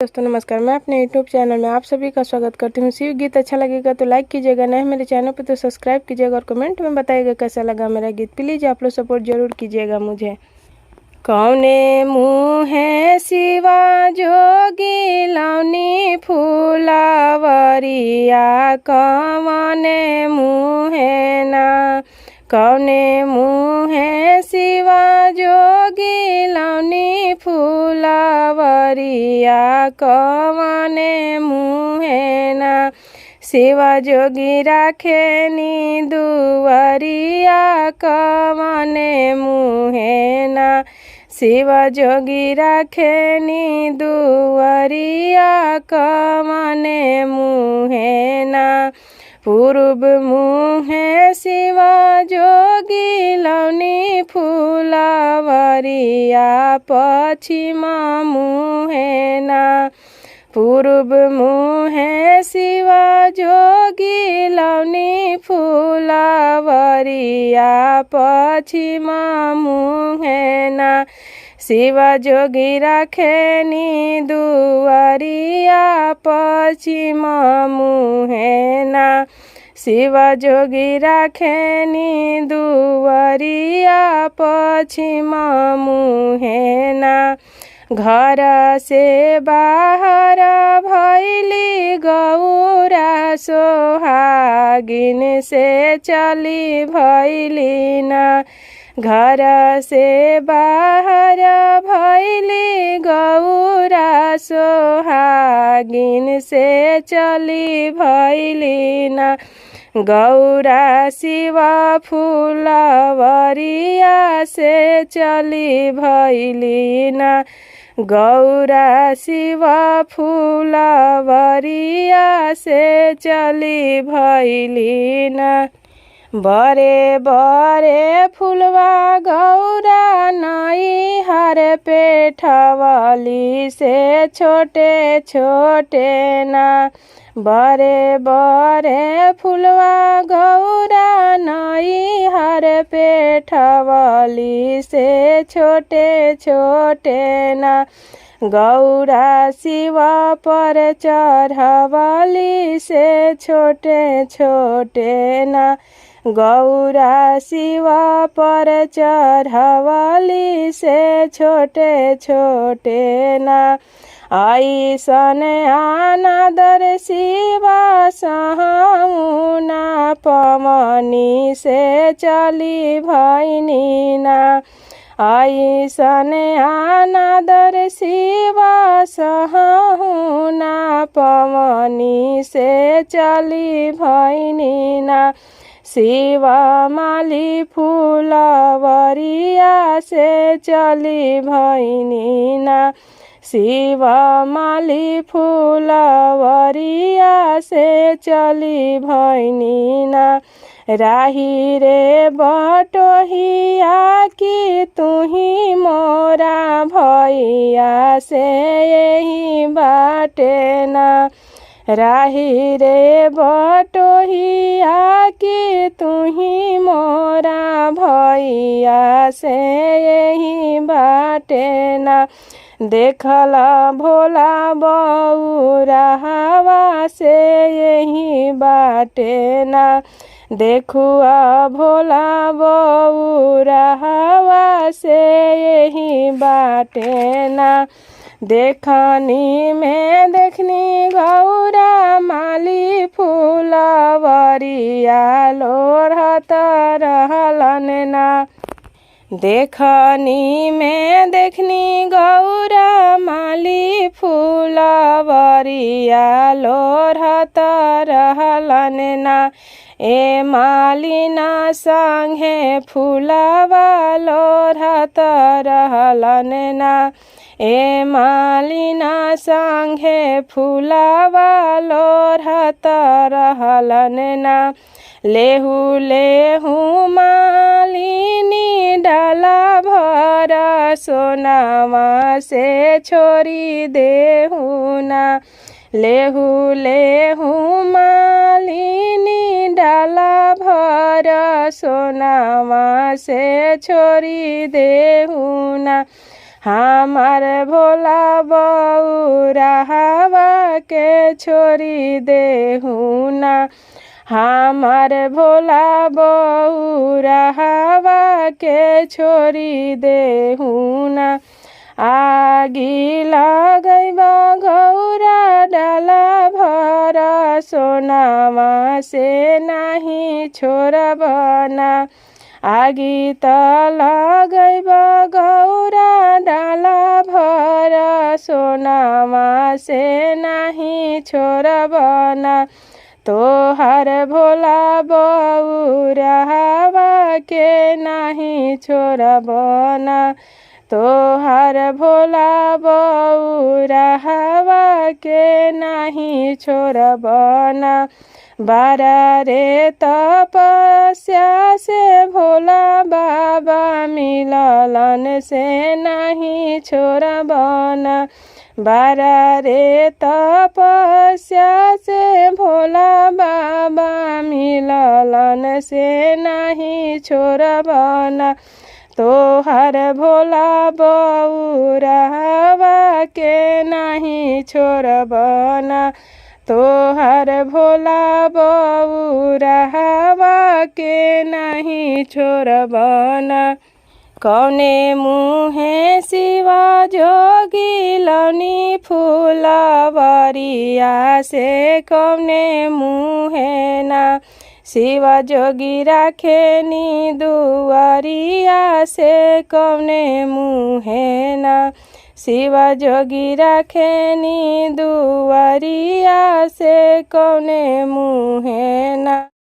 दोस्तों नमस्कार, मैं अपने यूट्यूब चैनल में आप सभी का स्वागत करती हूँ। शिव गीत अच्छा लगेगा तो लाइक कीजिएगा, नहीं मेरे चैनल पे तो सब्सक्राइब कीजिएगा और कमेंट में बताइएगा कैसा लगा मेरा गीत। प्लीज़ आप लोग सपोर्ट जरूर कीजिएगा मुझे। कौने मुँहे शिवा जोगी लौनी फूलावरिया, कौने मुँहे ना, कौने मुँहे शिवा जोगी लौनी फूलावरिया, कौने मुँहे ना, शिवा जोगी राखे नी दुआरिया, कौने मुँहे ना, शिवा जोगी राखे नी दुआरिया, कौने मुँहे ना, पूर्व मुँहे शिवा जोगी लौनी फूलावरिया, पश्चिम मुँहे ना, पूर्व मुँहे शिवा जोगी लौनी फूलावरिया, पश्चिम मुँहे ना, शिवा जोगी राखे नी दुआरिया, पश्चिम मुँहे ना, शिवा जोगी राखे नी दुआरिया, पश्चिम मुँहे ना, घर से बाहर भैली गौरा, सोहागिन से चली भैली ना, घर से बाहर भैली गौरा, सोहागिन से चली भैली ना, गौरा शिवा फूलावरिया से चली भैली ना, गौरा शिवा फूलावरिया से चली भैली ना, बड़े बड़े फुलवा गौरा नई हर पेठवली से छोटे छोटे ना, बड़े बड़े फुलवा गौरा नई हर पेठवली से छोटे छोटे ना, गौरा शिवा पर चढ़वली से छोटे छोटे ना, गौरा शिवा पर चढ़वली से छोटे छोटे ना, ऐसन अनादर शिवा सहुना, पवनी से चली भैनी ना, ऐसन अनादर शिवा सहुना, पवनी से चली भैनी ना, शिवा माली फूलावरिया से चली भैनी ना, शिवा माली फूलावरिया से चली भैनी ना, राही रे बटोहिया की तुही मोरा भैया से यही बाटे ना, राही रे बटोहिया की तुही मोरा भैया से यही बाटे ना, देखला भोला बौरा हवा से यही बाटे ना, देखुआ भोला बौरा हवा से यही बाटे ना, देखनी में देखनी गौरा माली फूलावरिया, लोढ़त रहलन ना, देखनी में देखनी गौरा माली फूलावरिया, लोढ़त रहलन ना, ए मालिना संगे फूलावा लोढ़त रहलन ना, ए मालिना संगे फूलावा लोढ़त रहलन ना, लेहू लेहू मालिनी डाला भर सोनावा से छोरी देहू ना, लेहू लेहू मालिनी डाला भर सोनावा से छोरी देहू ना, हमार भोला बौरा के छोड़ी देहुना। हमार भोला बौरहवा के छोड़ी देहुना। आगी लगैबा गौरा डाला भर सोनामा से नहीं छोड़बना। आगी त लगैबा गौरा डाला भर सोनामा से नहीं छोड़बना। तोहर भोला बौरहवा के नहीं छोड़बना। तोहर भोला बौरहवा के नहीं छोड़बना। बारा रे तपस्या से भोला बाबा मिललन से नहीं छोड़बना। बारा रे तपस्या से भोला बाबा मिललन से नहीं छोड़बना। तोहर भोला बौरहवा के नहीं छोड़बना। तोहर भोला बौरहवा के नहीं छोड़बना। कौने मुहे शिवा जोगी लौनी फूलवरिया से कौने मुहे ना। शिवा जोगी राखेनी दुआरिया से कौने मुहे ना। शिवा जोगी राखेनी दुआरिया से कौने मुहे ना।